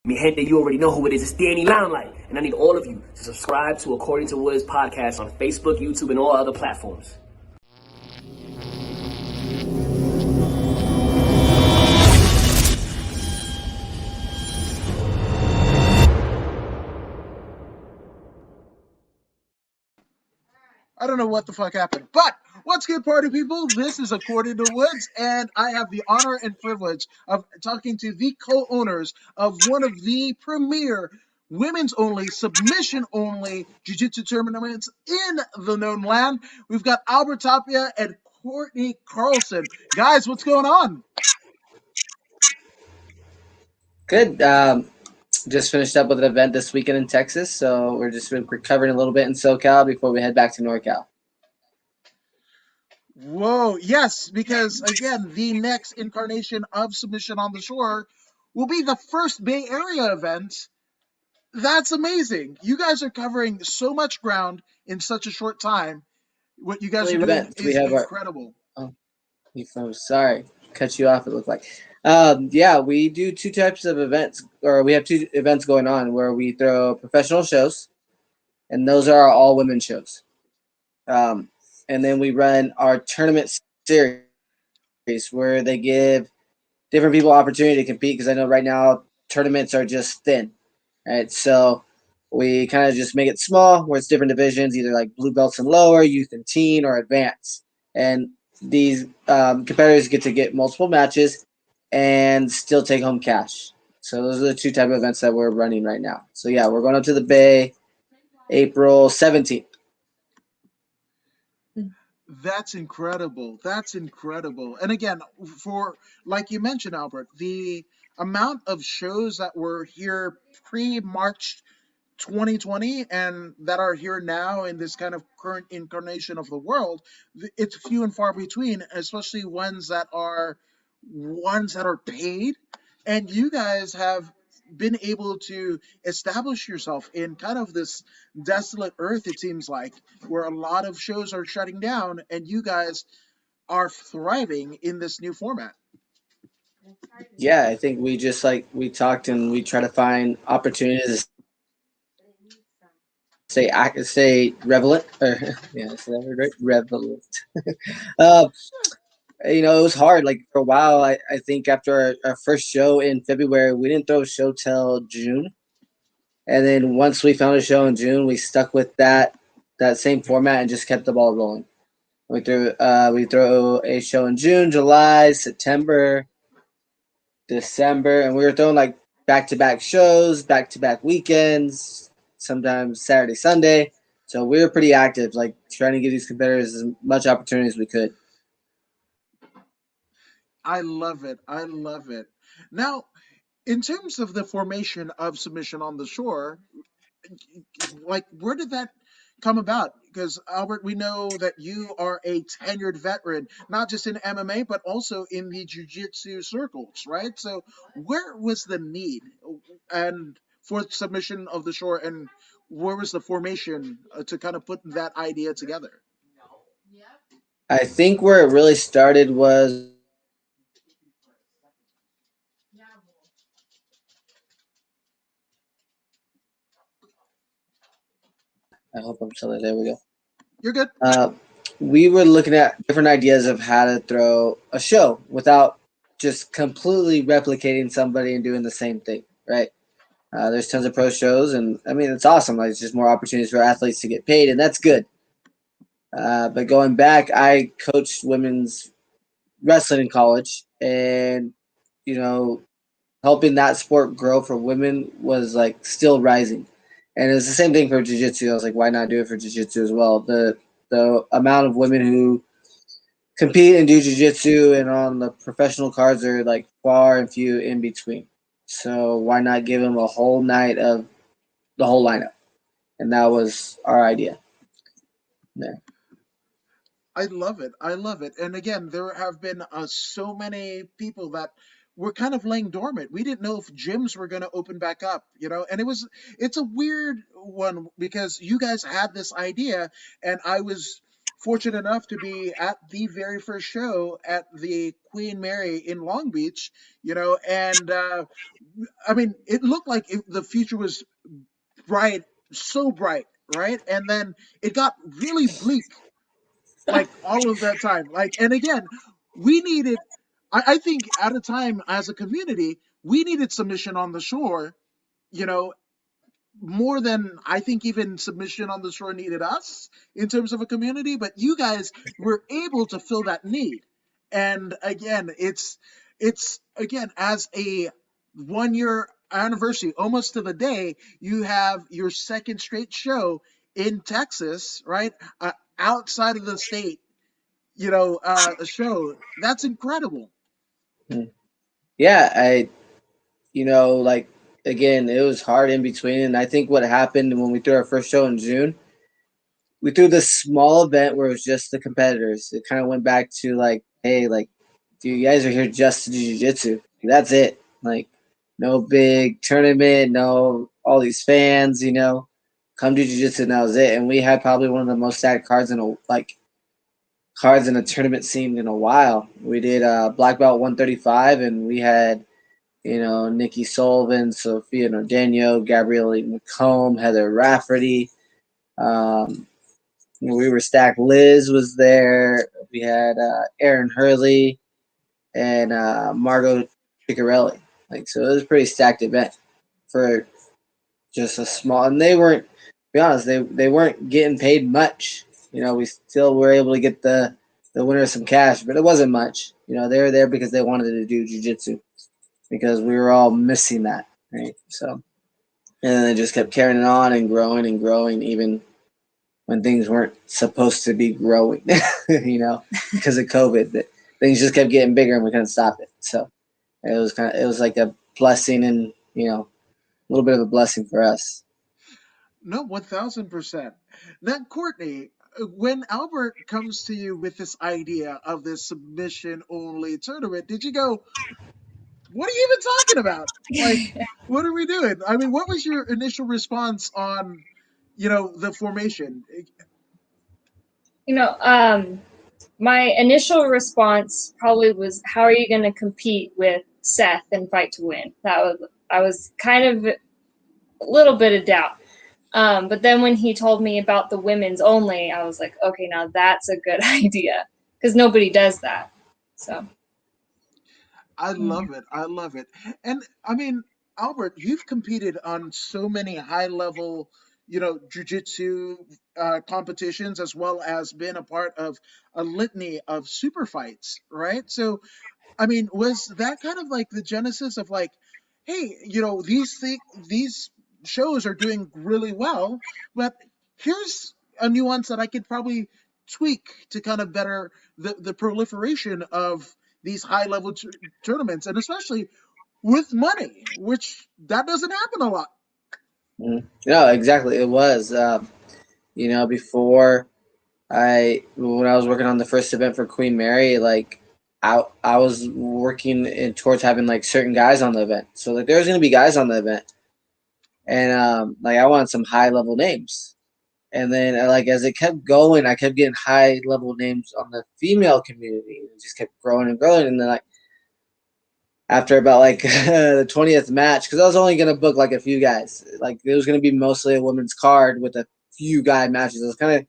Mi gente, you already know who it is. It's Danny Limelight. And I need all of you to subscribe to According to Woods podcast on Facebook, YouTube, and all other platforms. I don't know what the fuck happened. But what's good, party people? This is According to Woods, and I have the honor and privilege of talking to the co-owners of one of the premier women's only, submission only jiu-jitsu tournaments in the known land. We've got Albert Tapia and Courtney Carlson. Guys, what's going on? Good. Just finished up with an event this weekend in Texas, so we're just recovering a little bit in SoCal before we head back to NorCal. Whoa, yes, because again, the next incarnation of Submission on the Shore will be the first Bay Area event. That's amazing. You guys are covering so much ground in such a short time. What you guys are doing is incredible. Sorry, cut you off, it looked like. Yeah, we do two types of events, or we have two events going on where we throw professional shows, and those are all women shows. And then we run our tournament series where they give different people opportunity to compete, because I know right now tournaments are just thin, right? So we kind of just make it small, where it's different divisions, either like blue belts and lower, youth and teen, or advanced. And these competitors get to get multiple matches and still take home cash. So those are the two type of events that we're running right now. So yeah, we're going up to the Bay April 17th. That's incredible. That's incredible. And again, for like you mentioned, Albert, the amount of shows that were here pre-March 2020 and that are here now in this kind of current incarnation of the world, it's few and far between, especially ones that are paid. And you guys have been able to establish yourself in kind of this desolate earth, it seems like, where a lot of shows are shutting down, and you guys are thriving in this new format. Yeah, I think we just we talked and we try to find opportunities to stay relevant, or yeah, is that right? Relevant. It was hard. Like for a while, I think after our first show in February, we didn't throw a show till June. And then once we found a show in June, we stuck with that same format and just kept the ball rolling. We throw a show in June, July, September, December, and we were throwing like back-to-back shows, back-to-back weekends, sometimes Saturday, Sunday. So we were pretty active, like trying to give these competitors as much opportunity as we could. I love it. I love it. Now, in terms of the formation of Submission on the Shore, like where did that come about? Because Albert, we know that you are a tenured veteran, not just in MMA, but also in the jiu-jitsu circles, right? So where was the need and for Submission of the Shore, and where was the formation to kind of put that idea together? I think where it really started was I hope I'm still there. There we go. You're good. We were looking at different ideas of how to throw a show without just completely replicating somebody and doing the same thing, right? There's tons of pro shows, and I mean, it's awesome. Like, it's just more opportunities for athletes to get paid, and that's good. But going back, I coached women's wrestling in college, and helping that sport grow for women was like still rising. And it's the same thing for jiu-jitsu. I was like, why not do it for jiu-jitsu as well? The amount of women who compete and do jiu-jitsu and on the professional cards are like far and few in between. So why not give them a whole night of the whole lineup? And that was our idea. Yeah. I love it. I love it. And again, there have been so many people that were kind of laying dormant. We didn't know if gyms were going to open back up, and it's a weird one because you guys had this idea, and I was fortunate enough to be at the very first show at the Queen Mary in Long Beach, and I mean, it looked like the future was bright, so bright, right? And then it got really bleak, like all of that time. And again, we needed, I think, at a time as a community, we needed submission on the shore, you know, more than I think even submission on the shore needed us in terms of a community, but you guys were able to fill that need. And again, it's again, as a 1 year anniversary, almost to the day, you have your second straight show in Texas, right? Outside of the state, a show. That's incredible. Yeah, like again, it was hard in between, and I think what happened when we threw our first show in June, we threw this small event where it was just the competitors. It kind of went back to like, hey, like, dude, you guys are here just to do jiu-jitsu. That's it. Like, no big tournament, no all these fans, come do jiu-jitsu, and that was it. And we had probably one of the most stacked cards in a tournament scene in a while. We did black belt 135, and we had Nikki Sullivan, Sophia Nordeno, Gabrielle McComb, Heather Rafferty. We were stacked. Liz was there. We had Aaron Hurley and Margot Ciccarelli. So it was a pretty stacked event for just a small. And they weren't, to be honest, they weren't getting paid much. We still were able to get the winner some cash, but it wasn't much. They were there because they wanted to do jiu-jitsu, because we were all missing that, right? So, and then they just kept carrying it on and growing, even when things weren't supposed to be growing, because of COVID. Things just kept getting bigger and we couldn't stop it. So it was like a blessing, and a little bit of a blessing for us. No, 1000%. Now, Courtney, when Albert comes to you with this idea of this submission only tournament, did you go, what are you even talking about? Like, what are we doing? I mean, what was your initial response on, the formation? You know, my initial response probably was, "How are you going to compete with Seth and fight to win?" I was kind of a little bit of doubt. But then when he told me about the women's only, I was like, okay, now that's a good idea, because nobody does that. So I love it. I love it. And I mean, Albert, you've competed on so many high level, jujitsu competitions, as well as been a part of a litany of super fights, right? So I mean, was that kind of like the genesis of like, hey, these shows are doing really well, but here's a nuance that I could probably tweak to kind of better the proliferation of these high level tournaments, and especially with money, which that doesn't happen a lot. No, exactly. It was, before when I was working on the first event for Queen Mary, like I was working towards having like certain guys on the event. So like there was gonna be guys on the event, and like I wanted some high level names. And then like as it kept going, I kept getting high level names on the female community. It just kept growing and growing. And then like after about like the 20th match, because I was only gonna book like a few guys. Like it was gonna be mostly a women's card with a few guy matches. I was kind of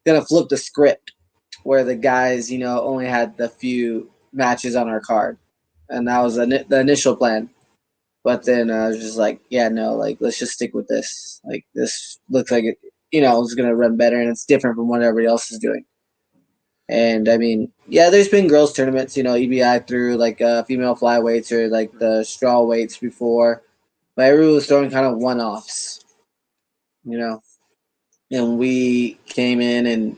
gonna flip the script where the guys, only had the few matches on our card, and that was the initial plan. But then I was just like, yeah, no, like let's just stick with this. Like this looks like it's gonna run better, and it's different from what everybody else is doing. And I mean, yeah, there's been girls tournaments, EBI through like female flyweights or like the straw weights before, but everyone was throwing kind of one offs, and we came in and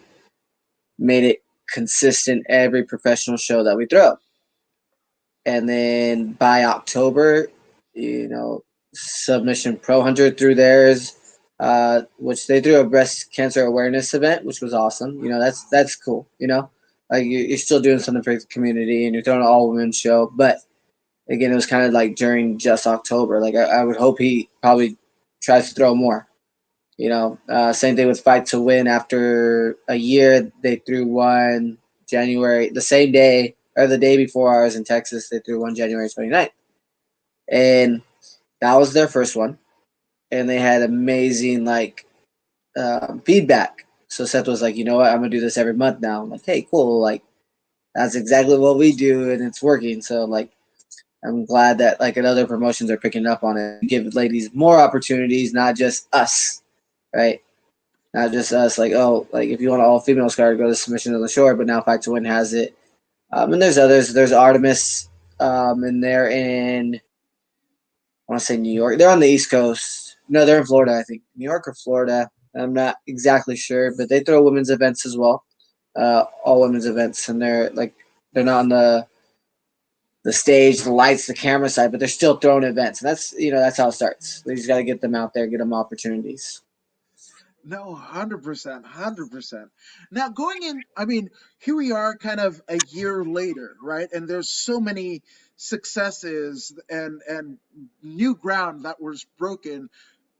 made it consistent every professional show that we throw. And then by October, Submission Pro 100 threw theirs, which they threw a breast cancer awareness event, which was awesome. That's cool. Like you're still doing something for the community, and you're throwing an all women's show. But again, it was kind of like during just October. Like I would hope he probably tries to throw more. Same thing with Fight to Win. After a year, they threw one January, the same day or the day before I was in Texas. They threw one January 29th. And that was their first one. And they had amazing, feedback. So Seth was like, you know what, I'm going to do this every month now. I'm like, hey, cool. Like, that's exactly what we do, and it's working. So, I'm glad that, other promotions are picking up on it. Give ladies more opportunities, not just us, right? Not just us, if you want an all-female card, go to Submission on the Shore, but now Fight to Win has it. And there's others. There's Artemis, and they're in, I want to say New York. They're on the East Coast. No, they're in Florida, I think. New York or Florida. I'm not exactly sure, but they throw women's events as well. All women's events, and they're not on the stage, the lights, the camera side, but they're still throwing events. And that's how it starts. They just got to get them out there, get them opportunities. No, 100%, 100%. Now, going in, I mean, here we are kind of a year later, right? And there's so many successes and new ground that was broken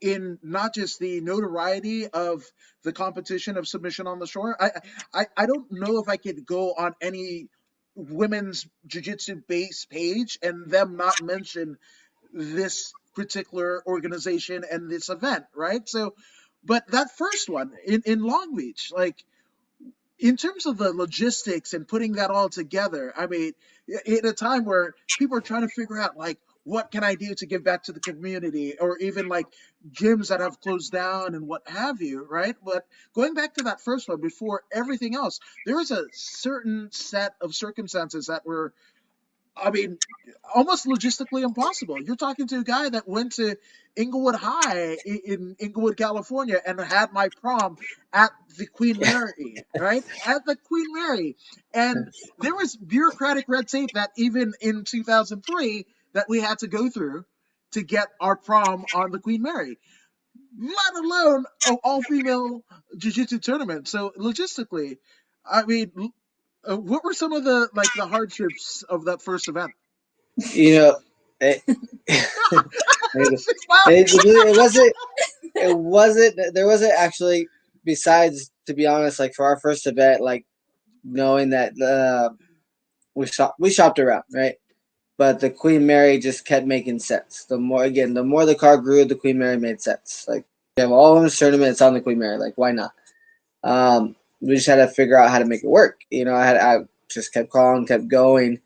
in not just the notoriety of the competition of Submission on the Shore. I don't know if I could go on any women's jiu-jitsu base page and them not mention this particular organization and this event, right? So, but that first one in Long Beach, in terms of the logistics and putting that all together, I mean, in a time where people are trying to figure out, what can I do to give back to the community, or even gyms that have closed down and what have you, right? But going back to that first one, before everything else, there was a certain set of circumstances that were, I mean, almost logistically impossible. You're talking to a guy that went to Inglewood High in Inglewood, California, and had my prom at the Queen Mary, right? At the Queen Mary. And there was bureaucratic red tape that even in 2003 that we had to go through to get our prom on the Queen Mary, let alone an all-female jiu-jitsu tournament. So logistically, I mean, what were some of the hardships of that first event? It, it wasn't there wasn't actually, besides, to be honest, for our first event, knowing that we shopped around, right? But the Queen Mary just kept making sense. The more the card grew, the Queen Mary made sense. You have all women's tournaments on the Queen Mary, why not? We just had to figure out how to make it work. I just kept calling, kept going,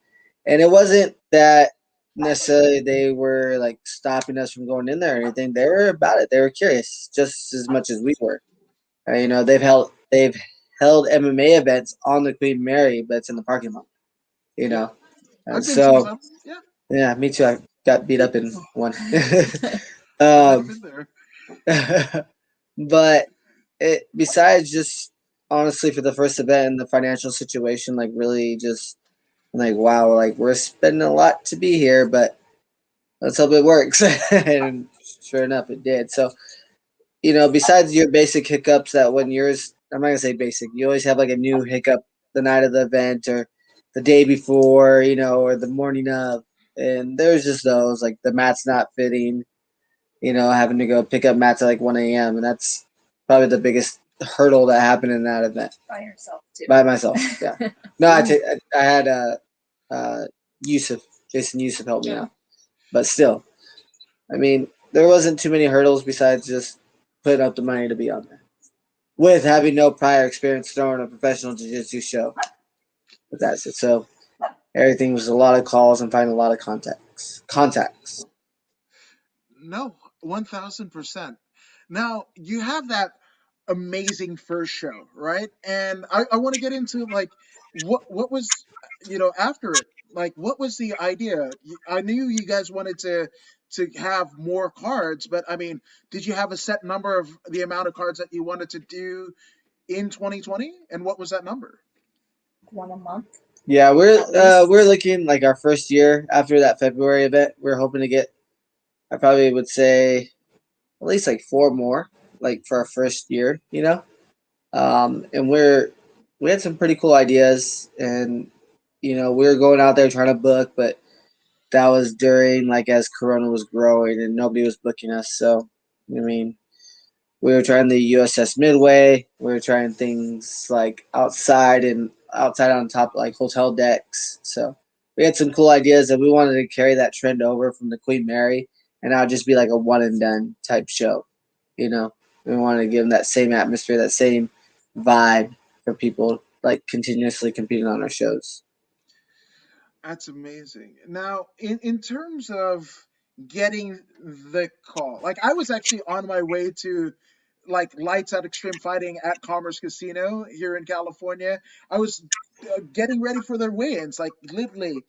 and it wasn't that necessarily they were stopping us from going in there or anything. They were about it. They were curious just as much as we were. They've held MMA events on the Queen Mary, but it's in the parking lot. I've been to some. Yeah, me too. I got beat up in one. I've been there. But besides just honestly for the first event and the financial situation, really just wow, we're spending a lot to be here, but let's hope it works. And sure enough, it did. So, besides your basic hiccups that when yours, I'm not gonna say basic, you always have a new hiccup the night of the event or the day before, or the morning of. And there's just those, the mat's not fitting, having to go pick up mats at 1 a.m. And that's probably the biggest hurdle that happened in that event. By yourself, too. By myself, yeah. No, I had Jason Yusuf helped me out. But still, I mean, there wasn't too many hurdles besides just putting up the money to be on there. With having no prior experience throwing a professional jiu-jitsu show. But that's it. So everything was a lot of calls and finding a lot of contacts. No, 1000%. Now you have that amazing first show, right? And I want to get into what was after it. What was the idea? I knew you guys wanted to have more cards, but I mean, did you have a set number of the amount of cards that you wanted to do in 2020? And what was that number? One a month. Yeah, we're looking our first year after that February event. We're hoping to get, I probably would say, at least 4 more, for our first year, and we had some pretty cool ideas, and we were going out there trying to book, but that was during as Corona was growing and nobody was booking us. So I mean, We were trying the USS Midway. We were trying things like outside on top, like hotel decks. So we had some cool ideas that we wanted to carry that trend over from the Queen Mary, and now just be like a one and done type show. You know, we wanted to give them that same atmosphere, that same vibe for people like continuously competing on our shows. That's amazing. Now, in terms of getting the call, like I was actually on my way to like Lights Out Extreme Fighting at Commerce Casino here in California. I was getting ready for their weigh-ins, like literally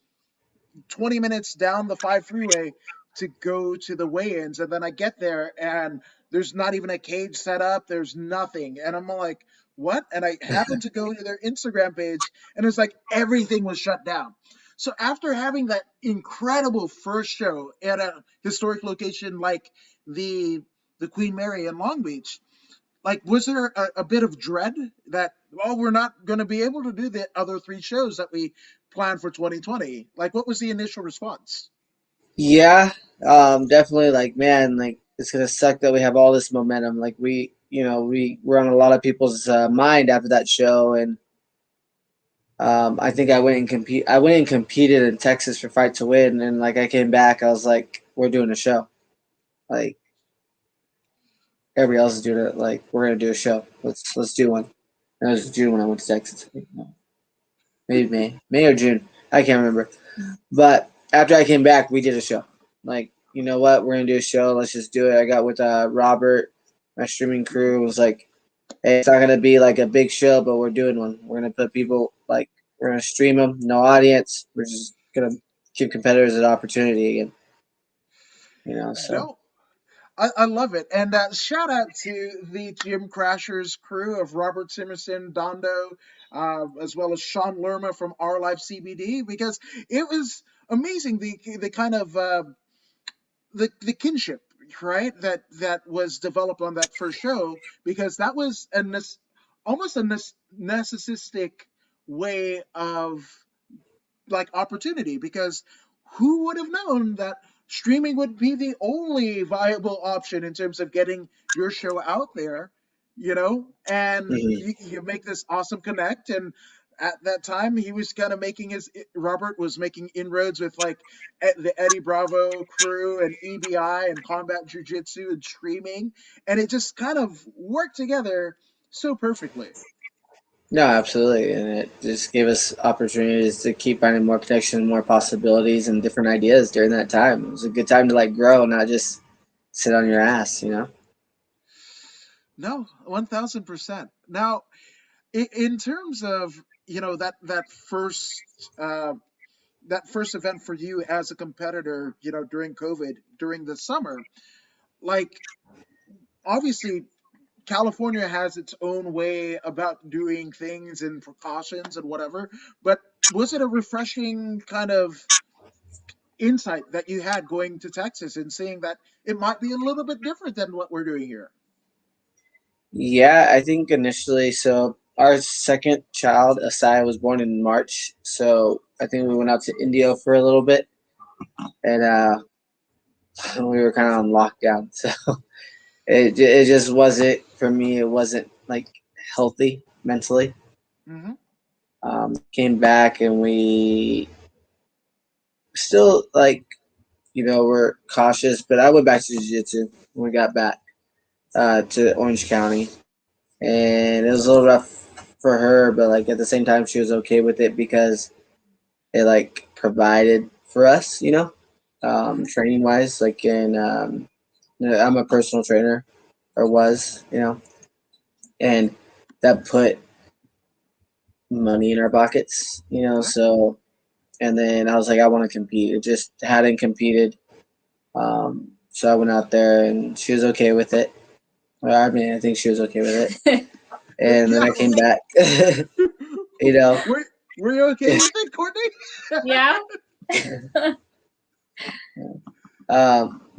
20 minutes down the 5 freeway to go to the weigh-ins, and then I get there and there's not even a cage set up, there's nothing, and I'm like, what? And I happened to go to their Instagram page, and it's like everything was shut down. So after having that incredible first show at a historic location like the Queen Mary in Long Beach, like was there a bit of dread that, well, we're not going to be able to do the other 3 shows that we planned for 2020? Like, what was the initial response? Yeah, definitely. Like, man, like it's gonna suck that we have all this momentum. Like we were on a lot of people's mind after that show, and I think I went and competed in Texas for Fight to Win, and like I came back, I was like, we're doing a show. Like everybody else is doing it. Like we're gonna do a show. Let's do one. And it was June when I went to Texas. Maybe May or June. I can't remember. But after I came back, we did a show. Like, you know what? We're gonna do a show. Let's just do it. I got with Robert, my streaming crew. Was like, hey, it's not gonna be like a big show, but we're doing one. We're gonna put people like we're gonna stream them, no audience. We're just gonna give competitors an opportunity again. You know, so No, I love it. And shout out to the Gym Crashers crew of Robert Simerson, Dondo, as well as Sean Lerma from Our Life CBD, because it was amazing the kind of the kinship, right, that was developed on that first show, because that was almost a narcissistic way of like opportunity, because who would have known that streaming would be the only viable option in terms of getting your show out there, and mhm. you make this awesome connect. And at that time he was kind of Robert was making inroads with like the Eddie Bravo crew and EBI and Combat Jiu Jitsu and streaming, and it just kind of worked together so perfectly. No, absolutely, and it just gave us opportunities to keep finding more connections, more possibilities, and different ideas during that time. It was a good time to like grow, not just sit on your ass. You know. No, 1000%. Now, in terms of uh, that first event for you as a competitor, during COVID, during the summer, like obviously California has its own way about doing things and precautions and whatever, but was it a refreshing kind of insight that you had going to Texas and seeing that it might be a little bit different than what we're doing here? Yeah, I think initially, so our second child, Asai, was born in March. So I think we went out to India for a little bit, and we were kind of on lockdown. So it just wasn't for me. It wasn't like healthy mentally. Mm-hmm. Came back and we still like we're cautious, but I went back to jiu-jitsu when we got back to Orange County, and it was a little rough for her, but like at the same time she was okay with it because it like provided for us, Mm-hmm. training wise. Like in I'm a personal trainer, or was, and that put money in our pockets, Okay. so. And then I was like, I want to compete. It just hadn't competed. So I went out there and she was okay with it. Well, I mean, I think she was okay with it. And then Yeah. I came back, you know. Were you okay with it, Courtney? Yeah.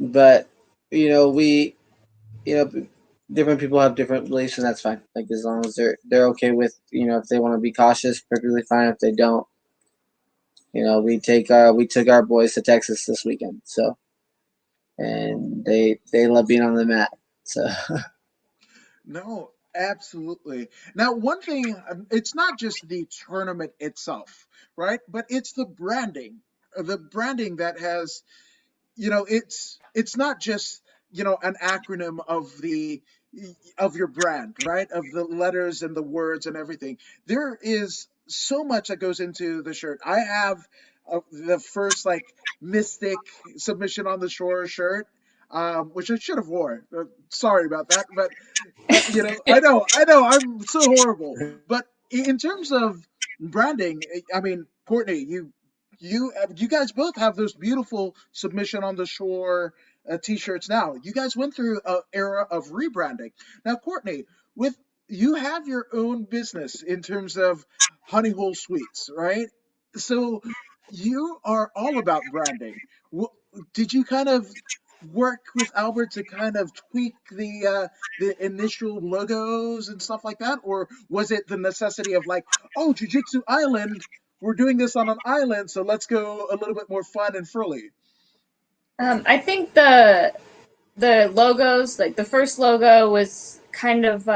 But, we, you know, different people have different beliefs, and that's fine. Like as long as they're okay with, if they want to be cautious, perfectly fine. If they don't, we took our boys to Texas this weekend. So, and they love being on the mat. So No, absolutely. Now, one thing, it's not just the tournament itself, right? But it's the branding that has, it's not just, an acronym of your brand, right? Of the letters and the words and everything. There is so much that goes into the shirt. I have the first like Mystic submission on the shore shirt, which I should have worn. Sorry about that, but I know, I'm so horrible. But in terms of branding, I mean, Courtney, you guys both have those beautiful submission on the shore t-shirts now. You guys went through an era of rebranding. Now, Courtney, with you have your own business in terms of Honey Hole Sweets, right? So you are all about branding. Did you kind of work with Albert to kind of tweak the initial logos and stuff like that, or was it the necessity of like, oh, Jiu Jitsu Island, we're doing this on an island, so let's go a little bit more fun and frilly? I think the logos, like the first logo was kind of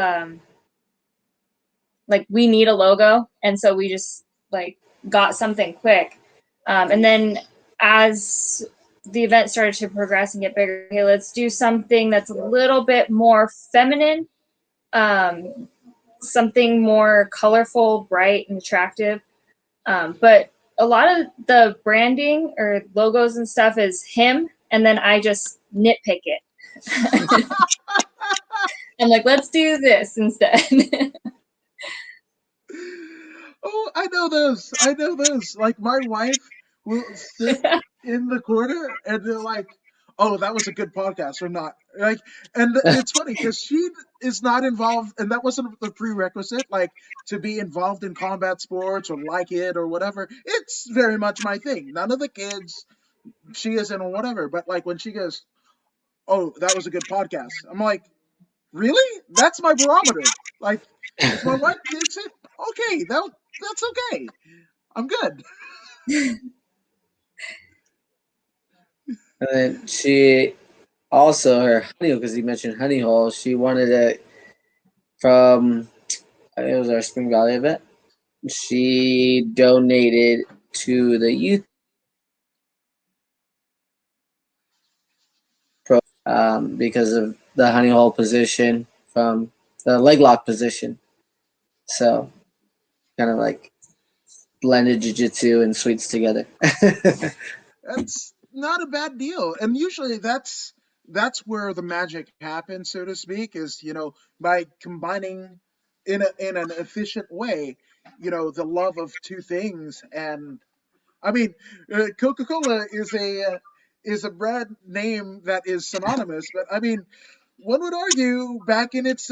like we need a logo, and so we just like got something quick. And then as the event started to progress and get bigger, okay, let's do something that's a little bit more feminine, something more colorful, bright, and attractive. But a lot of the branding or logos and stuff is him, and then I just nitpick it. I'm like, let's do this instead. Oh, I know those. I know those. Like my wife will sit in the corner and they're like, "Oh, that was a good podcast or not?" Like, and it's funny because she is not involved, and that wasn't the prerequisite. Like to be involved in combat sports or like it or whatever. It's very much my thing. None of the kids, she isn't or whatever. But like when she goes, "Oh, that was a good podcast," I'm like, "Really? That's my barometer." Like, if my wife thinks it, okay, that's okay. I'm good. And then she also her honey because you mentioned honey hole. She wanted it from I think it was our Spring Valley event. She donated to the youth pro because of the honey hole position from the leg lock position. So kind of like blended jiu-jitsu and sweets together. That's not a bad deal. And usually that's where the magic happens, so to speak, is by combining in an efficient way, the love of two things. And I mean, Coca-Cola is a brand name that is synonymous, but I mean, one would argue back in its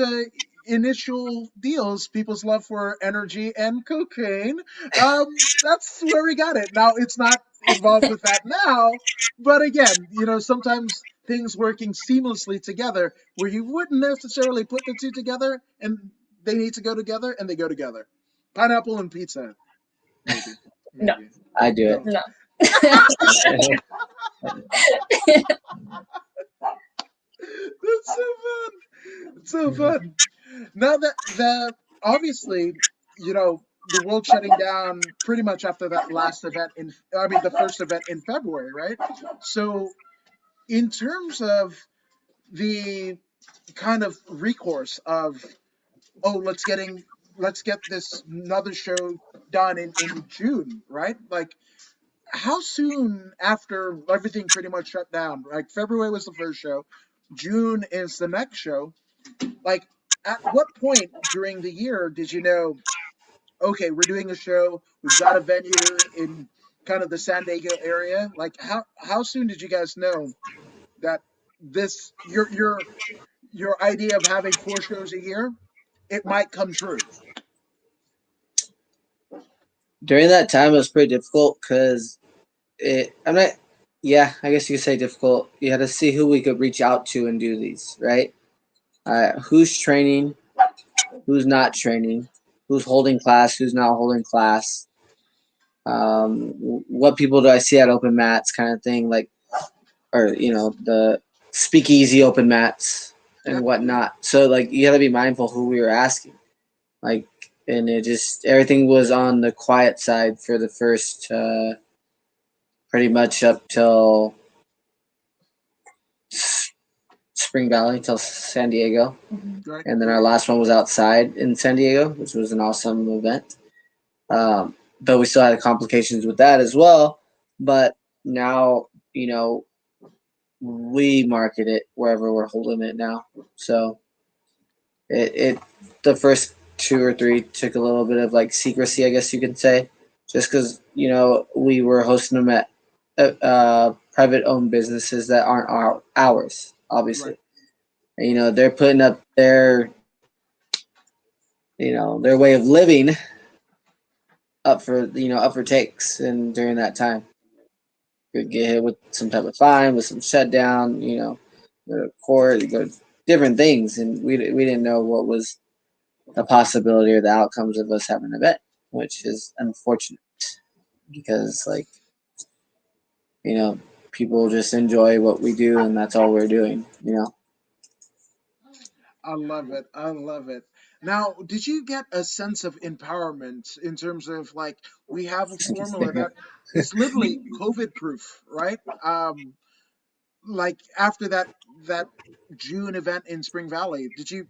initial deals, people's love for energy and cocaine, that's where we got it. Now it's not involved with that now, but again, sometimes things working seamlessly together where you wouldn't necessarily put the two together, and they need to go together, and they go together. Pineapple and pizza, maybe, No, maybe. I do it. No. no. That's so fun. It's so fun. Now that obviously, the world shutting down pretty much after that last event I mean, the first event in February, right? So, in terms of the kind of recourse of, oh, let's get this another show done in June, right? Like, how soon after everything pretty much shut down? Like February was the first show, June is the next show. Like, at what point during the year did you know, okay, we're doing a show, we've got a venue in kind of the San Diego area? Like, how soon did you guys know that this your idea of having 4 shows a year, it might come true? During that time, it was pretty difficult because I'm not. Yeah, I guess you could say difficult. You had to see who we could reach out to and do these, right? Who's training, who's not training, who's holding class, who's not holding class. What people do I see at open mats, kind of thing, like, or the speakeasy open mats. and whatnot. So like you got to be mindful who we were asking. Like, and it just everything was on the quiet side for the first pretty much up till Spring Valley till San Diego, Right. and then our last one was outside in San Diego, which was an awesome event. But we still had complications with that as well. But now, we market it wherever we're holding it now. So it the first two or three took a little bit of like secrecy, I guess you could say, just because we were hosting them at private owned businesses that aren't ours, obviously. Right. And, they're putting up their way of living up for takes, and during that time could get hit with some type of fine, with some shutdown, go to court, you go to different things, and we didn't know what was the possibility or the outcomes of us having an event, which is unfortunate because people just enjoy what we do, and that's all we're doing. I love it. I love it. Now, did you get a sense of empowerment in terms of like we have a formula that is literally COVID proof, right? Like after that June event in Spring Valley, did you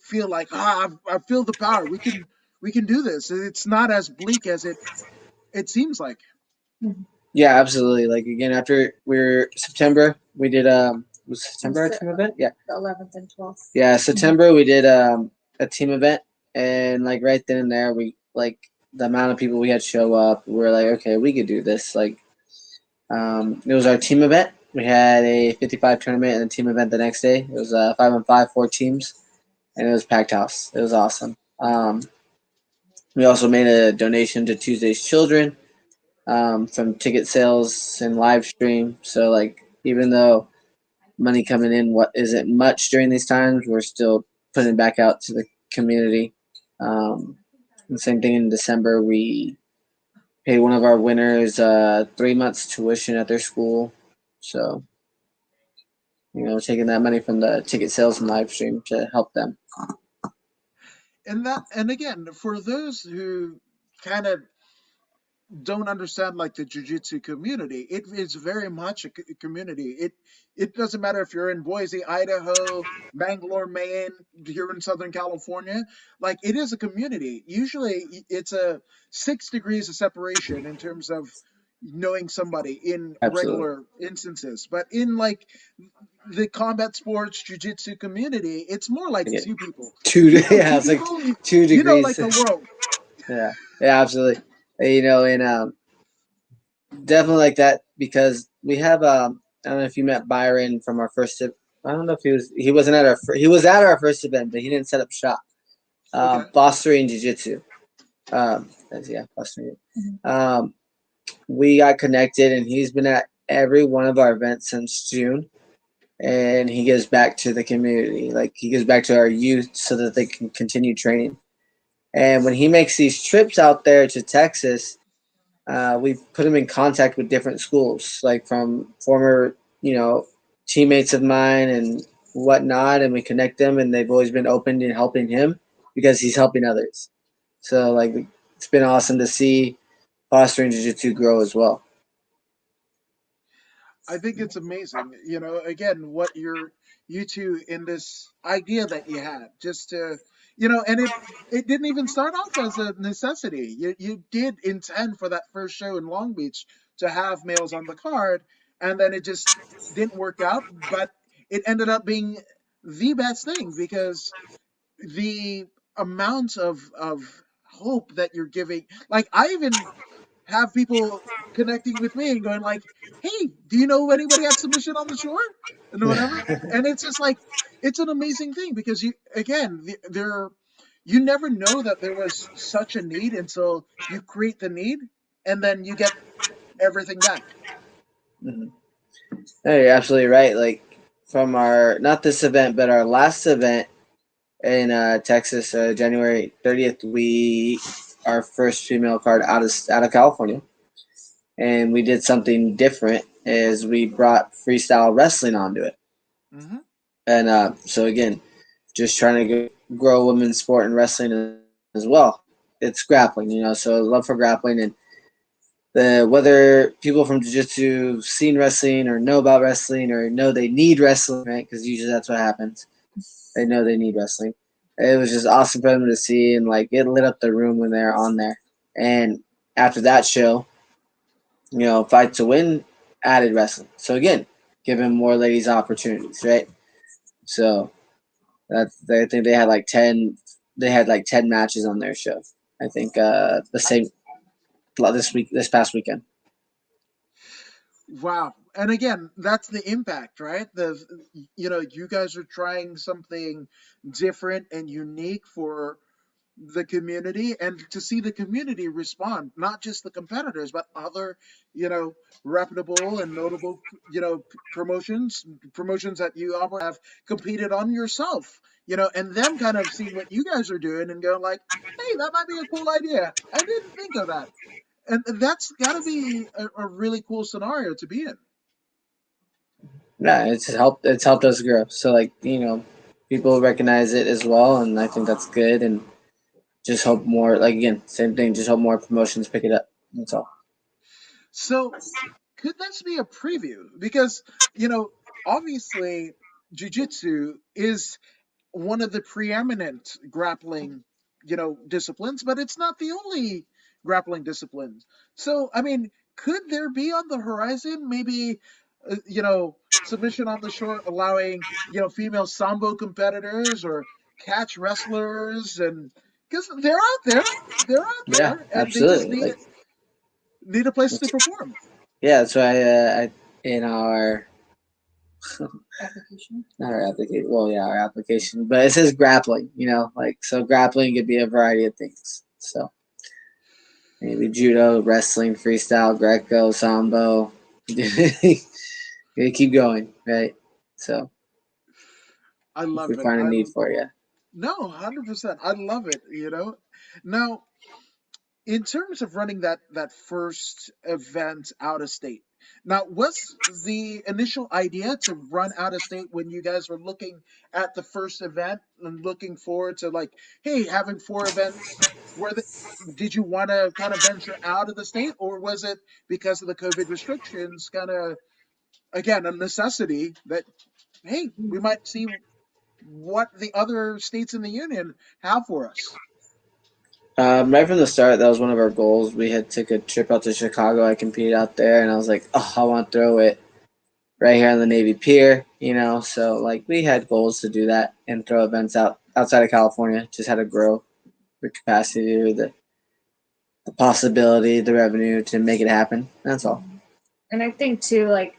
feel like I feel the power? We can do this. It's not as bleak as it seems like. Yeah, absolutely. Like again, after we're September, we did was September our team event? Yeah. The 11th and 12th. Yeah, September we did a team event, and like right then and there we like the amount of people we had show up, we were like, okay, we could do this. Like it was our team event. We had a 55 tournament and a team event the next day. It was 5-on-5, 4 teams, and it was packed house. It was awesome. We also made a donation to Tuesday's Children from ticket sales and live stream. So like even though money coming in what isn't much during these times, we're still putting it back out to the community. The same thing in December, we paid one of our winners 3 months tuition at their school. So taking that money from the ticket sales and live stream to help them. And again, for those who kind of don't understand like the jiu-jitsu community, it is very much a community. It doesn't matter if you're in Boise, Idaho, Bangalore, Maine, here in Southern California. Like it is a community. Usually it's a 6 degrees of separation in terms of knowing somebody in Absolutely. regular instances, but in like the combat sports jiu-jitsu community, it's more like Yeah. two people. Yeah, Two it's like people, 2 degrees. like the world. Yeah, absolutely. And definitely like that because we have I don't know if you met Byron from our first. I don't know if he wasn't at he was at our first event, but he didn't set up shop. Okay. Boston Jiu Jitsu. Yeah, Boston. We got connected, and he's been at every one of our events since June, and he gives back to the community. Like he gives back to our youth so that they can continue training. And when he makes these trips out there to Texas, we put him in contact with different schools, like from former, teammates of mine and whatnot, and we connect them, and they've always been open to helping him because he's helping others. So, like, it's been awesome to see fostering jiu-jitsu grow as well. I think it's amazing. Again, what you two in this idea that you had, just to, and it didn't even start off as a necessity. You did intend for that first show in Long Beach to have males on the card, and then it just didn't work out. But it ended up being the best thing because the amount of hope that you're giving, like I even have people connecting with me and going like, "Hey, do you know anybody at submission on the shore?" and whatever. And it's just like it's an amazing thing because you never know that there was such a need until you create the need, and then you get everything back. Mm-hmm. No, you're absolutely right. Like from our not this event, but our last event in Texas, January 30th, our first female card out of California, and we did something different. Is we brought freestyle wrestling onto it. Mm-hmm. And so again, just trying to grow women's sport and wrestling as well. It's grappling, so love for grappling, and whether people from jiu-jitsu seen wrestling or know about wrestling or know they need wrestling, right? Because usually that's what happens. They know they need wrestling. It was just awesome for them to see, and like it lit up the room when they were on there. And after that show, Fight to Win added wrestling. So again, giving more ladies opportunities, right? So I think they had like 10 matches on their show. I think the same this past weekend. Wow. And again, that's the impact, right? You guys are trying something different and unique for the community, and to see the community respond, not just the competitors, but other, reputable and notable, promotions that you all have competed on yourself, and them kind of seeing what you guys are doing and going like, hey, that might be a cool idea. I didn't think of that. And that's got to be a really cool scenario to be in. Yeah, it's helped us grow. So like, people recognize it as well, and I think that's good, and just hope more, like again, same thing, just hope more promotions pick it up. That's all. So could this be a preview? Because, obviously jiu-jitsu is one of the preeminent grappling, disciplines, but it's not the only grappling discipline. So, I mean, could there be on the horizon maybe, submission on the shore allowing, female sambo competitors or catch wrestlers, and because they're out Yeah, there, and they just absolutely. need Like, need a place to perform. yeah, that's why in our Application. not our application. Well, yeah, our application, but it says grappling. So grappling could be a variety of things. So maybe judo, wrestling, freestyle, Greco, sambo. You keep going, right? So I if love we it. find a need for you. No, 100%. I love it, Now, in terms of running that first event out of state, now was the initial idea to run out of state when you guys were looking at the first event and looking forward to like, hey, having four events? Did you want to kind of venture out of the state, or was it because of the COVID restrictions, kind of again a necessity that, hey, we might see what the other states in the union have for us? Right from the start, that was one of our goals. We had took a trip out to Chicago. I competed out there, and I was like, oh, I want to throw it right here on the Navy Pier. So like we had goals to do that and throw events outside of California. Just had to grow the capacity or the possibility, the revenue to make it happen. That's all. And I think too, like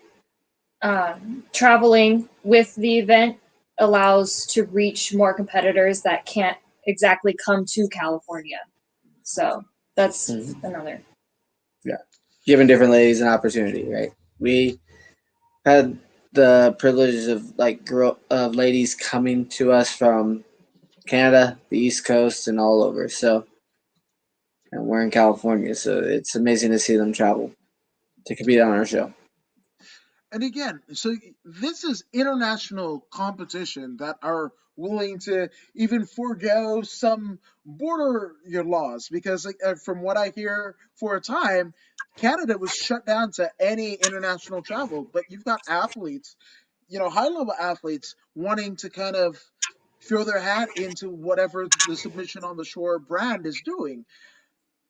traveling with the event allows to reach more competitors that can't exactly come to California. So that's another. Yeah, giving different ladies an opportunity, right? We had the privilege of of ladies coming to us from Canada, the East Coast, and all over. So, and we're in California, so it's amazing to see them travel to compete on our show. And again, so this is international competition that are willing to even forego some border your laws, because from what I hear, for a time Canada was shut down to any international travel, but you've got athletes, high level athletes wanting to kind of throw their hat into whatever the submission on the shore brand is doing.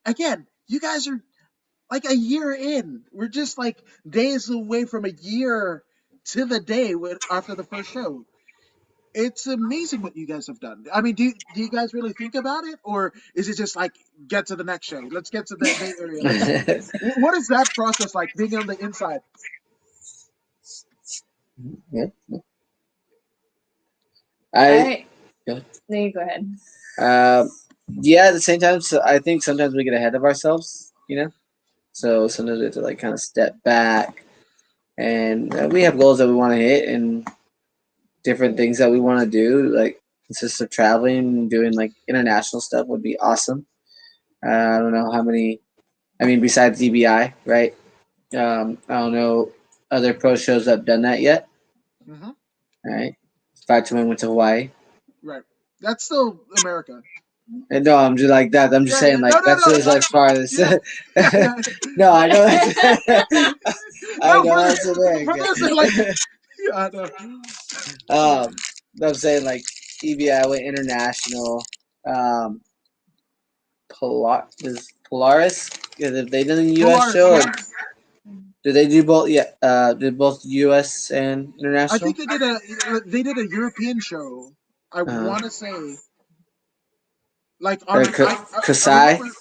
Again, you guys are like a year in. We're just like days away from a year to the day after the first show. It's amazing what you guys have done. I mean, do you guys really think about it, or is it just like get to the next show? Let's get to the Bay Area. What is that process like, being on the inside? Yeah. No, you go ahead. Yeah. At the same time, so I think sometimes we get ahead of ourselves. So sometimes we have to like kind of step back, and we have goals that we want to hit and different things that we want to do. Like consists of traveling and doing like international stuff would be awesome. I don't know how many. I mean, besides DBI, right? I don't know other pro shows that have done that yet. Mm-hmm. Right. Fight to Win went to Hawaii. Right. That's still America. And no, I'm just like that. I'm just Yeah, saying, yeah. like, No, no, that's no. just as far as. Yeah, yeah, yeah. No, I know. I No, know that's for America. those that like, yeah, no. I'm saying, like, EBI went international. Um, Polaris? Did they did the U.S. Polaris, show? Or yeah. did they do both? Yeah, did both U.S. and I international? think they did a European show. I Uh, want to say like or on I Kasai? remember.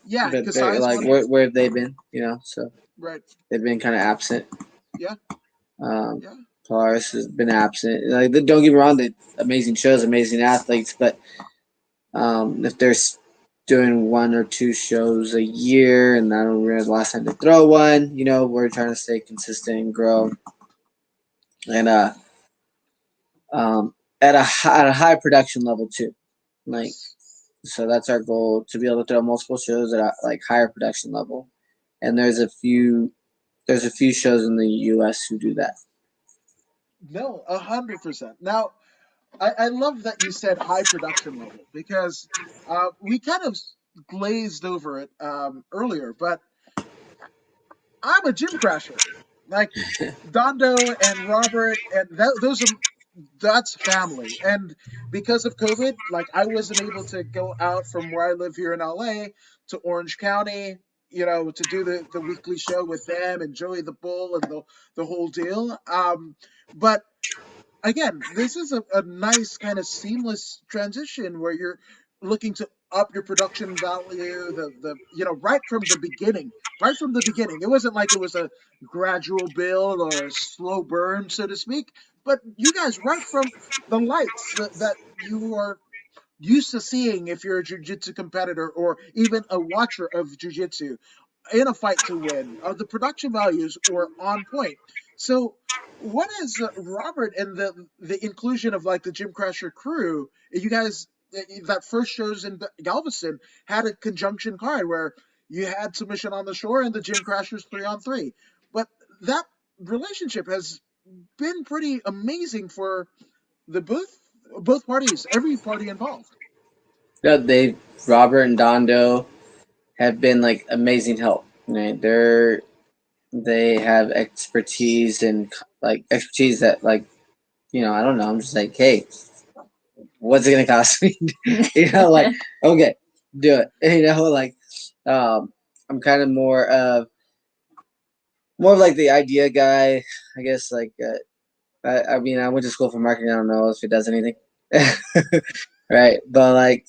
Yeah, But they're Kasai's like, one. where have they been? So Right. they've been kind of absent. Yeah. Um, Yeah. Polaris has been absent. Like, don't get me wrong, they amazing shows, amazing athletes, but if they're doing one or two shows a year, and I don't remember the last time they throw one, we're trying to stay consistent and grow, and at a high production level too. Like, Yes. so that's our goal, to be able to throw multiple shows at a like higher production level. And there's a few shows in the U.S. who do that. No, 100%. Now, I love that you said high production level because we kind of glazed over it earlier, but I'm a gym crasher. Like Dondo and Robert, and that's family. And because of COVID, like I wasn't able to go out from where I live here in LA to Orange County, to do the weekly show with them and Joey the Bull and the whole deal. But again, this is a nice kind of seamless transition where you're looking to up your production value, right from the beginning. Right from the beginning. It wasn't like it was a gradual build or a slow burn, so to speak. But you guys, right from the lights that you are used to seeing if you're a jiu-jitsu competitor or even a watcher of jiu-jitsu in a fight to win, the production values were on point. So what is Robert and the inclusion of like the Gym Crasher crew? You guys, that first shows in Galveston had a conjunction card where you had Submission on the Shore and the Gym Crashers 3-on-3. But that relationship has been pretty amazing for the both parties, every party involved. Yeah, Robert and Dondo have been like amazing help. Right? They have expertise and like expertise that, like, I don't know. I'm just like, hey, what's it gonna cost me? Like, okay, do it. Like, I'm kind of more of like the idea guy, I guess. Like, I mean, I went to school for marketing. I don't know if it does anything, right? But like,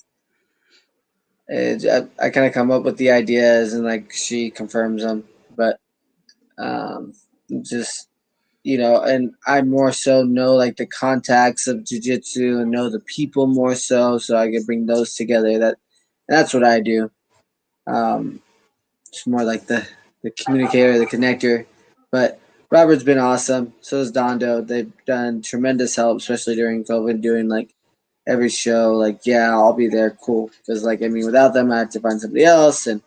I kind of come up with the ideas, and like she confirms them. But um, just and I more so know like the contacts of jiu-jitsu and know the people more so I can bring those together. That's what I do. It's more like the communicator, the connector. But Robert's been awesome. So has Dondo. They've done tremendous help, especially during COVID, doing like every show. Like, yeah, I'll be there. Cool. Because, like, I mean, without them, I have to find somebody else, and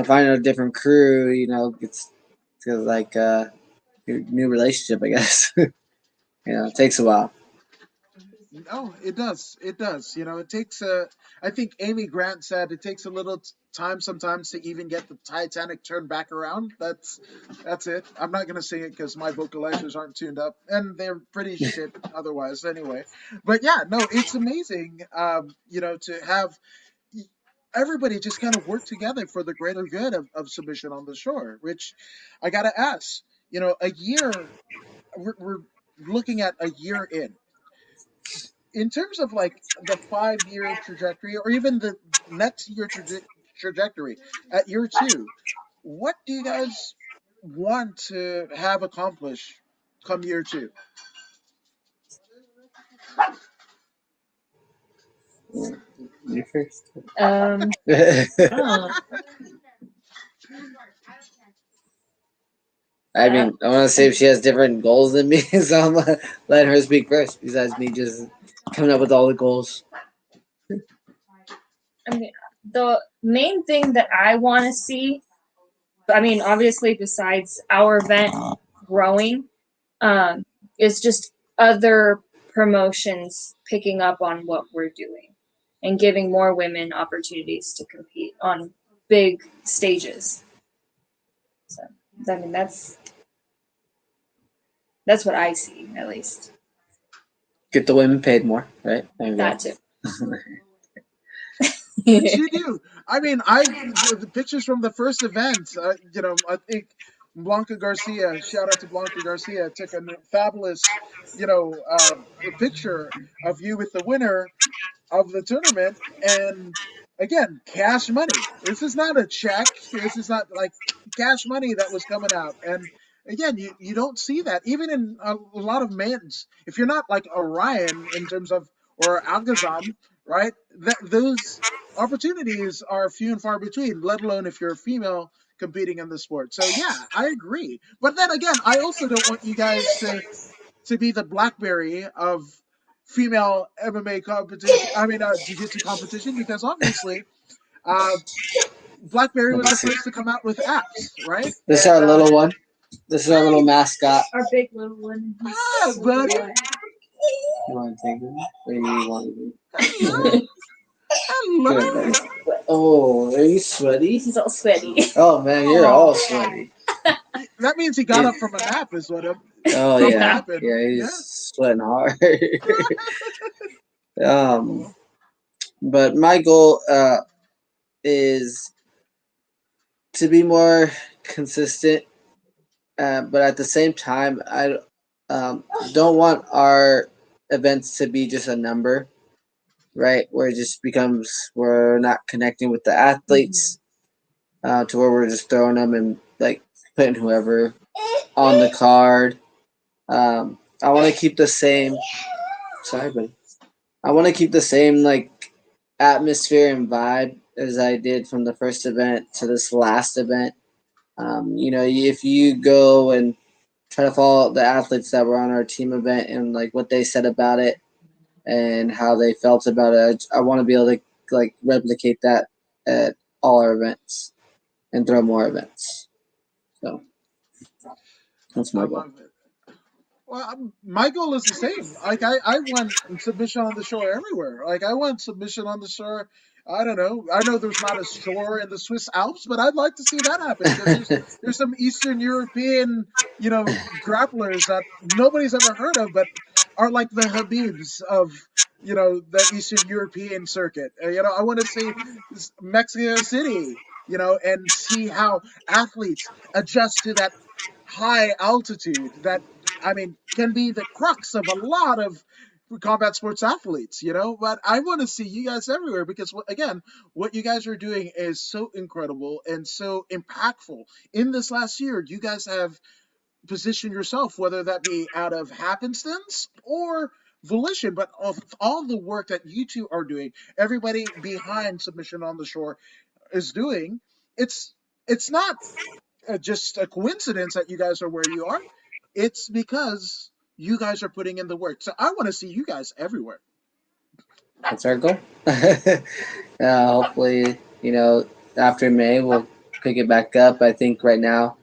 find a different crew. It's like new relationship, I guess. It takes a while. No, it does. It does. It takes I think Amy Grant said it takes a little time sometimes to even get the Titanic turned back around. That's it. I'm not gonna sing it because my vocalizers aren't tuned up, and they're pretty shit otherwise anyway. But yeah, no, it's amazing. To have everybody just kind of work together for the greater good of Submission on the Shore. Which I gotta ask. A year. We're looking at a year in terms of like the 5 year trajectory or even the next year trajectory at year two, what do you guys want to have accomplished come year two? You first. Oh, I mean, I want to say if she has different goals than me, so I'm letting her speak first. Besides me just coming up with all the goals. I mean, the main thing that I want to see, I mean, obviously, besides our event growing, is just other promotions picking up on what we're doing and giving more women opportunities to compete on big stages. So, I mean, that's what I see, at least. Get the women paid more, right? There you That go. too. Yes, you do. I mean, the pictures from the first event. I think Blanca Garcia. Shout out to Blanca Garcia. Took a fabulous, picture of you with the winner of the tournament. And again, cash money. This is not a check. This is not like cash money that was coming out. And again, you don't see that even in a lot of men's. If you're not like Orion in terms of or Algazan, right? Those opportunities are few and far between, let alone if you're a female competing in the sport. So yeah, I agree. But then again, I also don't want you guys to be the BlackBerry of female MMA competition. I mean, jiu-jitsu competition, because obviously, uh, BlackBerry Let was me the see. first to come out with apps, right? This is And our little one. This is our little hi, mascot. Our big little one. hi, buddy. You want to take him? Or you want to? Hello, Good, hello. buddy. Oh, are you sweaty? He's all sweaty. Oh man, you're all sweaty. That means he got up from a nap, is what Oh what yeah, happened. yeah, Yeah. he's sweating hard. um, but my goal is to be more consistent, but at the same time, I don't want our events to be just a number, right? Where it just becomes we're not connecting with the athletes to where we're just throwing them and like putting whoever on the card. I want to keep the same. Sorry, buddy. I want to keep the same like atmosphere and vibe as I did from the first event to this last event. If you go and try to follow the athletes that were on our team event and like what they said about it and how they felt about it, I want to be able to like replicate that at all our events and throw more events. So that's I my goal. love it. Well, my goal is the same. Like I want submission on the shore everywhere. Like I want submission on the shore. I don't know. I know there's not a shore in the Swiss Alps, but I'd like to see that happen because there's some Eastern European, grapplers that nobody's ever heard of, but are like the Habibs of the Eastern European circuit. I want to see Mexico City, and see how athletes adjust to that high altitude that I mean can be the crux of a lot of combat sports athletes, but I want to see you guys everywhere because again, what you guys are doing is so incredible and so impactful. In this last year, you guys have positioned yourself, whether that be out of happenstance or volition, but of all the work that you two are doing, everybody behind Submission on the Shore is doing. It's not just a coincidence that you guys are where you are. It's because you guys are putting in the work. So I want to see you guys everywhere. That's our goal. Hopefully, after May, we'll pick it back up. I think right now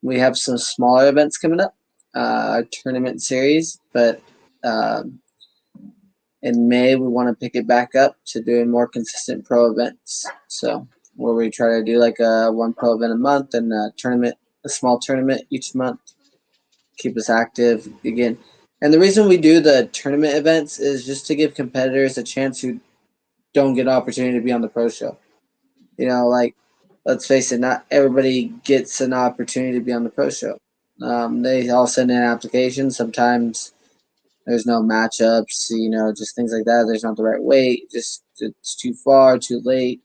we have some smaller events coming up, our tournament series, but in May, we want to pick it back up to doing more consistent pro events. So, where we try to do like a one pro event a month and a small tournament each month, keep us active again. And the reason we do the tournament events is just to give competitors a chance who don't get an opportunity to be on the pro show. Like let's face it, not everybody gets an opportunity to be on the pro show. They all send in applications. Sometimes there's no matchups, just things like that. There's not the right weight, just it's too far, too late,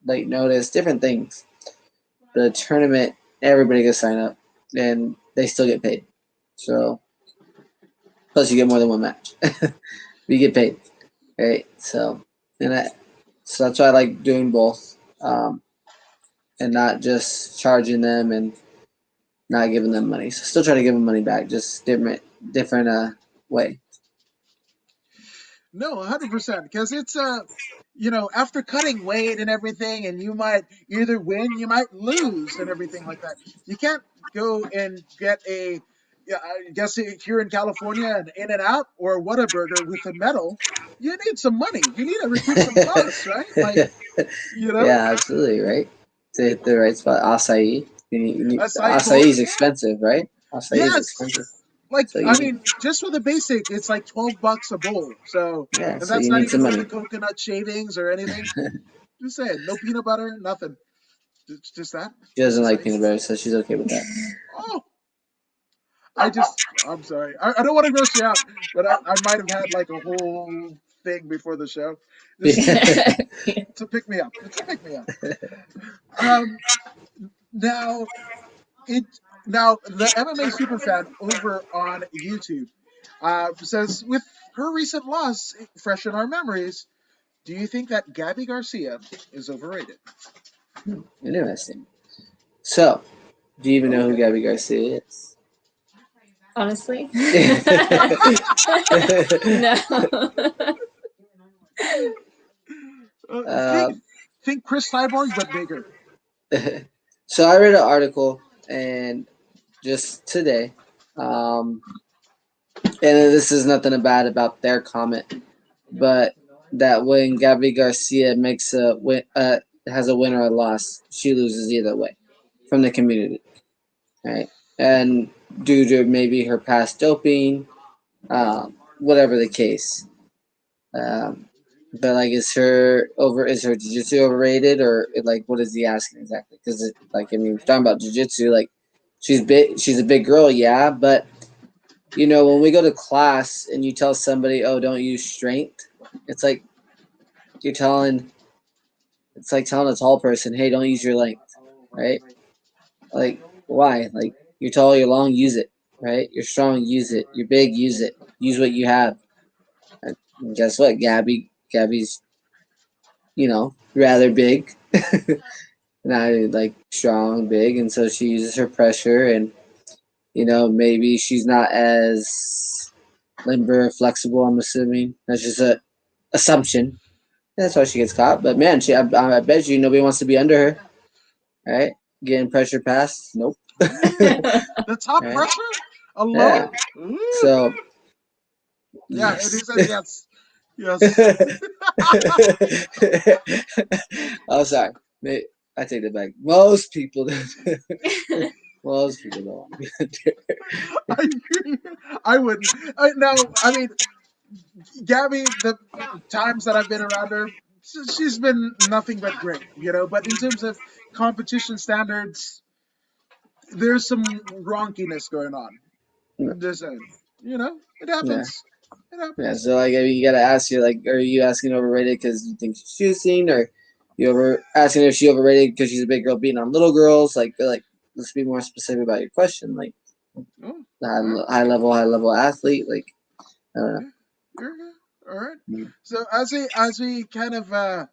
late notice, different things. The tournament, everybody can sign up and they still get paid. So, plus you get more than one match. You get paid, right? So that's why I like doing both, and not just charging them and not giving them money. So still try to give them money back, just different way. No, 100%. Because it's after cutting weight and everything, and you might either win, you might lose, and everything like that. You can't go and get a Yeah, I guess here in California, an In and Out or Whataburger with a medal, you need some money. You need to recoup some costs, right? Like, you know, Yeah, absolutely, right? To hit the right spot. Acai. acai Acai bowl. is expensive, right? Acai is Yes. expensive. Like, So I you mean, just for the basic, it's like $12 a bowl. So, yeah, and so that's you not need even some with the money. coconut shavings or anything. Just saying, no peanut butter, nothing. Just that. She doesn't like Acai. peanut butter, so she's okay with that. Oh, I'm sorry. I don't want to gross you out, but I might have had like a whole thing before the show. Just to pick me up. It's a pick me up. Um, now it now the MMA superfan over on YouTube says with her recent loss fresh in our memories, do you think that Gabby Garcia is overrated? Interesting. So, do you even know who Okay. Gabby Garcia is? Honestly. uh, No. Think think Chris Cyborg but bigger. so I read an article and just today, um, and this is nothing bad about their comment, but that when Gabby Garcia makes has a win or a loss, she loses either way from the community, right? And due to maybe her past doping, whatever the case. Um, but like, is her jiu-jitsu overrated, or like what is he asking exactly? Because like, I mean, we're talking about jiu-jitsu, like she's a big girl, yeah, but when we go to class and you tell somebody, oh, don't use strength, it's like you're telling it's like telling a tall person, hey, don't use your length, right? Like, why? Like, you're tall, you're long, use it, right? You're strong, use it. You're big, use it. Use what you have. And guess what? Gabby's, rather big, not like strong, big, and so she uses her pressure, and maybe she's not as limber, flexible. I'm assuming that's just a assumption. That's why she gets caught. But man, I bet you nobody wants to be under her, right? Getting pressure passed. Nope. The top Right? pressure alone? Yeah. Ooh. So Yeah, and he yes. says yes. Yes. Oh, sorry. I take that back. Most people don't. Most people don't. I agree. I wouldn't. I mean, Gabby, the times that I've been around her, she's been nothing but great, But in terms of competition standards, there's some ronkiness going on. I'm just saying, it Yeah. happens. It Yeah. happens. So like, I mean, you gotta ask you like, are you asking overrated because you think she's juicing, or you asking if she overrated because she's a big girl beating on little girls? Like, let's be more specific about your question. Like, Oh, all right. high level athlete. Like, I don't know. Yeah, you're good. All right. Mm. So as we kind of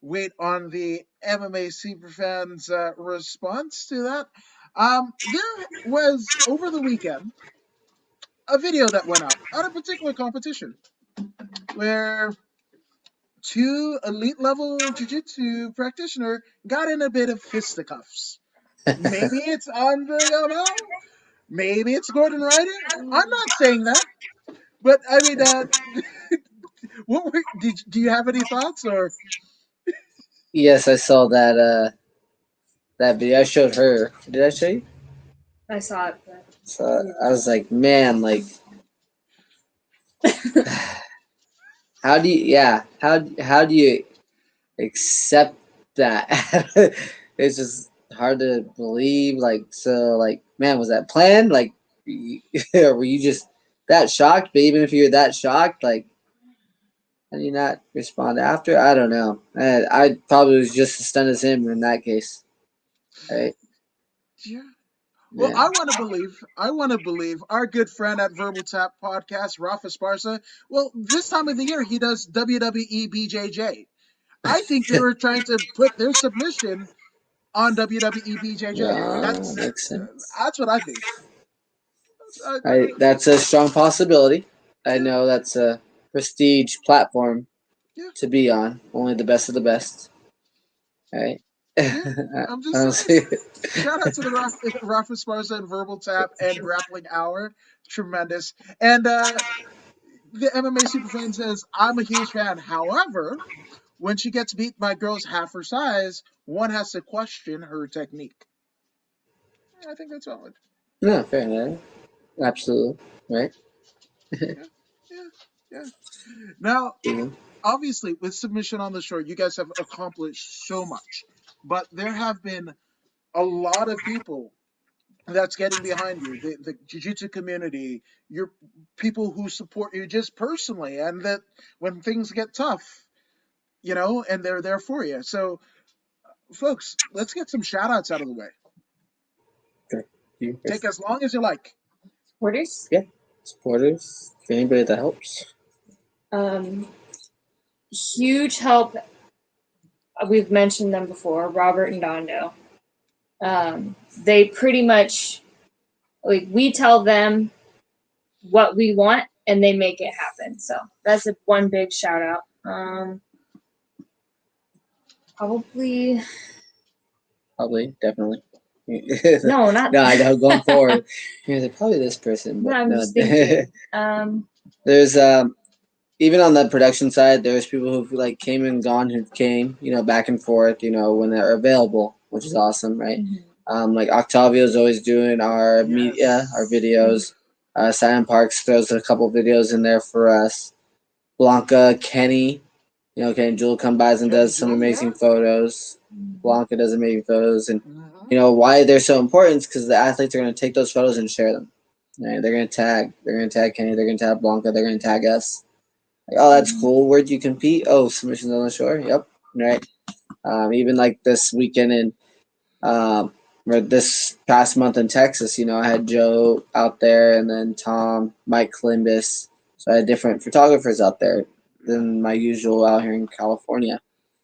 wait on the MMA superfans' response to that, there was over the weekend a video that went out on a particular competition where two elite level jiu-jitsu practitioner got in a bit of fisticuffs. Maybe it's Andre Yamel, maybe it's Gordon Ryder. I'm not saying that, but I mean, do you have any thoughts or? Yes, I saw that video. I showed her. Did I show you? I saw it. But So I was like, man, like, how do you? Yeah, how do you accept that? It's just hard to believe. Like, so, like, man, was that planned? Like, were you just that shocked? But even if you're that shocked, like, how do you not respond after? I don't know. I probably was just as stunned as him in that case. Right? Yeah. Well, Yeah. I want to believe our good friend at Verbal Tap Podcast, Rafa Sparsa. Well, this time of the year he does WWE BJJ. I think they were trying to put their submission on WWE BJJ. Yeah, That's makes sense. that's what I think. Uh, That's a strong possibility. I yeah, know that's a prestige platform yeah, to be on. Only the best of the best. Right? I'm I don't just see saying. Shout out to the Rafa Esparza and Verbal Tap and Grappling Hour. Tremendous. And the MMA Superfan says, I'm a huge fan. However, when she gets beat by girls half her size, one has to question her technique. I think that's valid. No, fair enough. Absolutely. Right? Yeah, yeah, yeah. Now, Yeah. obviously, with submission on the shore, you guys have accomplished so much. But there have been a lot of people that's getting behind you, the jiu-jitsu community, your people who support you just personally, and that when things get tough, and they're there for you. So, folks, let's get some shout outs out of the way. Okay. You Take first. as long as you like. Orders. Yeah. Supporters. Anybody that helps. Huge help. We've mentioned them before, Robert and Dondo. They pretty much, like, we tell them what we want and they make it happen. So that's one big shout out. Probably Definitely. no, not No, I know. Going forward, probably this person, no, but I'm no. just thinking. There's even on the production side, there's people who've like came and gone who came, back and forth, when they're available, which is awesome, right? Like Octavio's always doing our media, our videos. Simon Parks throws a couple videos in there for us. Blanca, Kenny, Kenny Jewel come by and does some amazing photos. Blanca does amazing photos, and why they're so important is because the athletes are going to take those photos and share them. Right? They're going to tag Kenny, they're going to tag Blanca, they're going to tag us. Like, oh, that's cool. Where'd you compete? Oh, submissions on the shore. Yep. Right. Even like this weekend or this past month in Texas, I had Joe out there and then Tom, Mike Calimbas. So I had different photographers out there than my usual out here in California.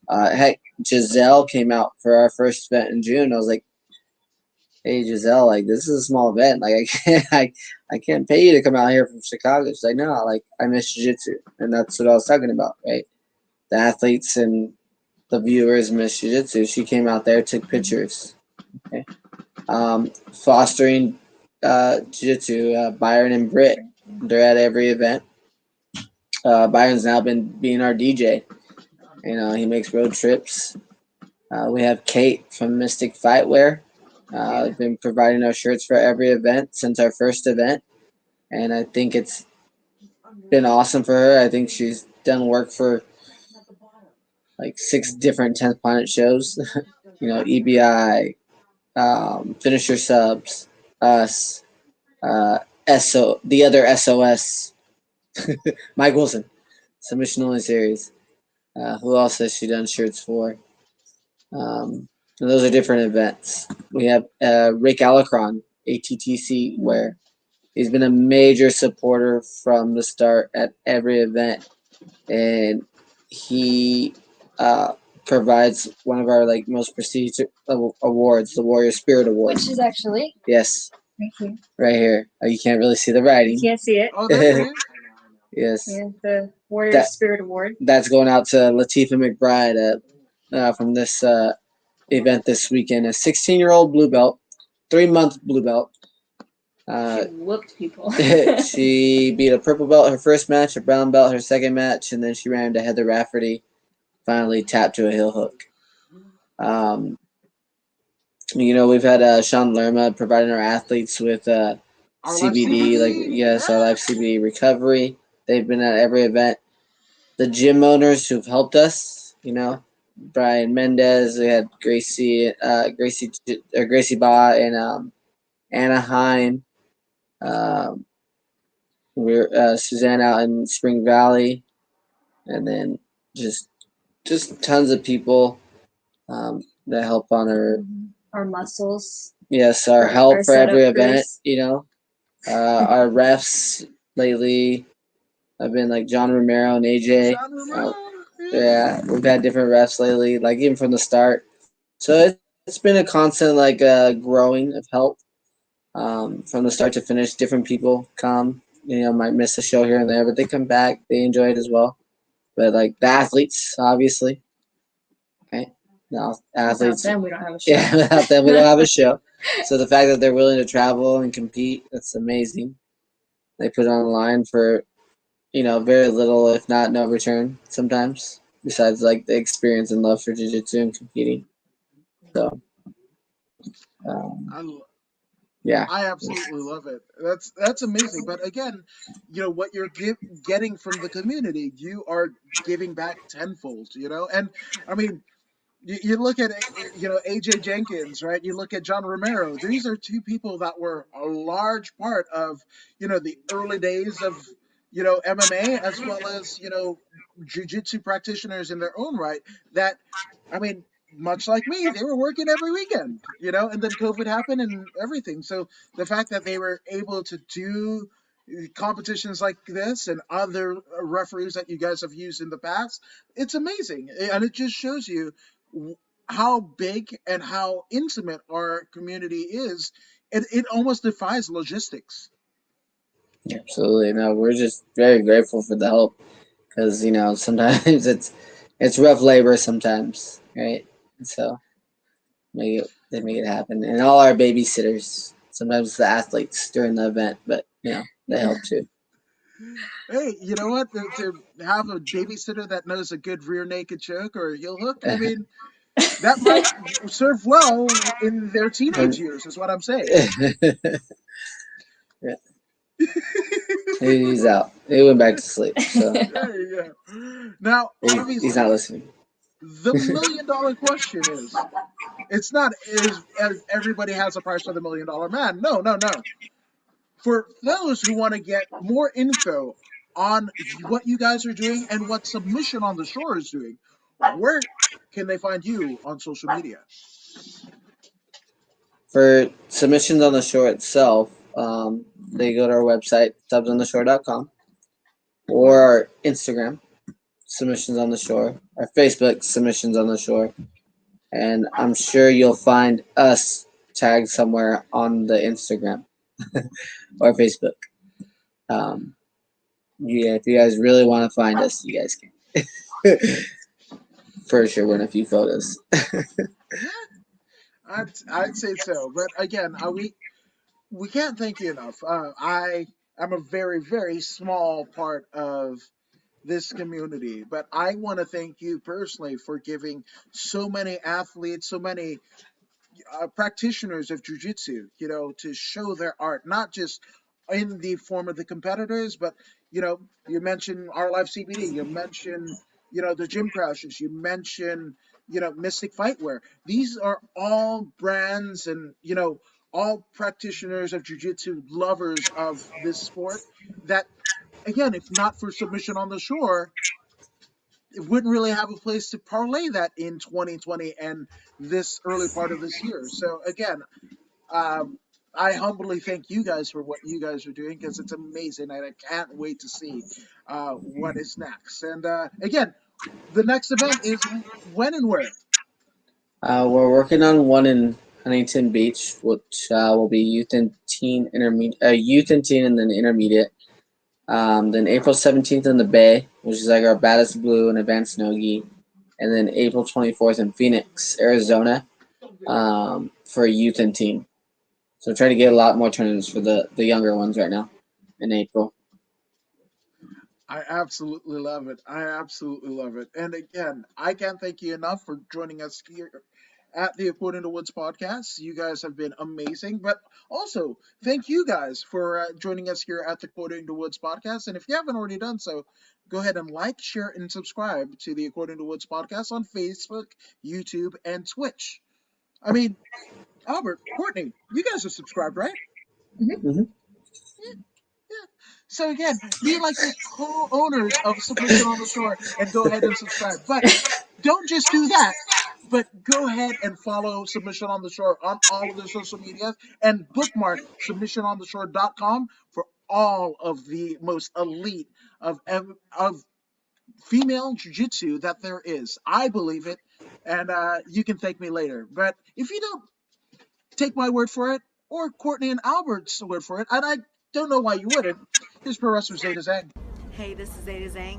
Heck, Giselle came out for our first event in June. I was like, hey Giselle, like this is a small event. Like I can't pay you to come out here from Chicago. She's like, no, like I miss jiu-jitsu. And that's what I was talking about, right? The athletes and the viewers miss jiu-jitsu. She came out there, took pictures. Okay. Fostering jiu-jitsu, Byron and Britt. They're at every event. Byron's now been being our DJ. He makes road trips. We have Kate from Mystic Fightwear. Been providing our shirts for every event since our first event, and I think it's been awesome for her. I think she's done work for like 6 different 10th Planet shows. EBI, Finisher Subs, us, the other SOS, Mike Wilson, Submission Only Series. Who else has she done shirts for? And those are different events. We have Rick Alacron, ATTC, where he's been a major supporter from the start at every event, and he provides one of our like most prestigious awards, the Warrior Spirit Award. Which is actually yes, right here. You can't really see the You writing. can't see it. Oh, there it is. Yes, Yeah, the Warrior Spirit Award. That's going out to Latifah McBride from this event this weekend. A 16-year-old blue belt, 3-month blue belt. She whooped people. She beat a purple belt her first match, a brown belt her second match, and then she ran into Heather Rafferty, finally tapped to a heel hook. We've had Sean Lerma providing our athletes with CBD, our Life CBD recovery. They've been at every event. The gym owners who've helped us, Brian Mendez, we had Gracie Ba in Anaheim. We're Suzanne out in Spring Valley, and then just tons of people that help on our muscles. Yes, our help for every event. Crews. Our refs lately have been like John Romero and AJ. John Romero. Yeah, we've had different refs lately, like even from the start. So it's been a constant growing of help from the start to finish. Different people come, might miss a show here and there, but they come back. They enjoy it as well. But like the athletes, obviously, right? Now Without athletes, them, we don't have a show. yeah, without them we don't have a show. So the fact that they're willing to travel and compete, that's amazing. They put it online for, very little, if not no return sometimes, besides like the experience and love for jiu-jitsu and competing. So, I, l- yeah. I absolutely love it. That's amazing. But again, what you're getting from the community, you are giving back tenfold. And I mean, you look at AJ Jenkins, right? You look at John Romero. These are two people that were a large part of the early days of MMA, as well as jiu-jitsu practitioners in their own right. That, I mean, much like me, they were working every weekend, and then COVID happened and everything. So the fact that they were able to do competitions like this and other referees that you guys have used in the past, it's amazing, and it just shows you how big and how intimate our community is. It almost defies logistics. Absolutely. No, we're just very grateful for the help because sometimes it's rough labor sometimes, right? And so they make it happen, and all our babysitters. Sometimes the athletes during the event, but they help too. Hey, you know what? To have a babysitter that knows a good rear naked choke or a heel hook, I mean, that might serve well in their teenage years, is what I'm saying. Yeah, he's out. He went back to sleep. So There you go. Now, he's not obviously, listening. the $1 million question is, it's not is everybody has a price for the $1 million man. No, no, no. For those who want to get more info on what you guys are doing and what Submission on the Shore is doing, where can they find you on social media? For submissions on the shore itself, they go to our website, subsontheshore.com, or our Instagram, Submissions on the Shore, our Facebook, Submissions on the Shore, and I'm sure you'll find us tagged somewhere on the Instagram or Facebook. Yeah, if you guys really want to find us, you guys can. For sure, we're in a few photos. Yeah, I'd say so. But again, we can't thank you enough. I am a very, very small part of this community, but I want to thank you personally for giving so many athletes, so many practitioners of jujitsu, to show their art, not just in the form of the competitors, but you mentioned Our Life CBD, you mentioned the gym crashes, you mentioned Mystic Fightwear. These are all brands and all practitioners of jujitsu, lovers of this sport. That again, if not for Submission on the Shore, it wouldn't really have a place to parlay that in 2020 and this early part of this year. So again, um, I humbly thank you guys for what you guys are doing because it's amazing, and I can't wait to see what is next. And again, the next event is when and where. We're working on one in Huntington Beach, which will be youth and teen, and then intermediate. Then April 17th in the Bay, which is like our baddest blue and advanced nogi, and then April 24th in Phoenix, Arizona, for youth and teen. So trying to get a lot more tournaments for the younger ones right now in April. I absolutely love it. I absolutely love it. And again, I can't thank you enough for joining us here at the According to Woods podcast. You guys have been amazing. But also, thank you guys for joining us here at the According to Woods podcast. And if you haven't already done so, go ahead and like, share, and subscribe to the According to Woods podcast on Facebook, YouTube, and Twitch. I mean, Albert, Courtney, you guys are subscribed, right? Mm-hmm. Yeah. So again, be like the co-owners of Submission on the Shore and go ahead and subscribe. But don't just do that. But go ahead and follow Submission on the Shore on all of their social medias and bookmark submissionontheshore.com for all of the most elite of female jiu-jitsu that there is. I believe it, and you can thank me later. But if you don't take my word for it, or Courtney and Albert's word for it, and I don't know why you wouldn't, here's Pro Wrestler Zeta Zang. Hey, this is Zeta Zang.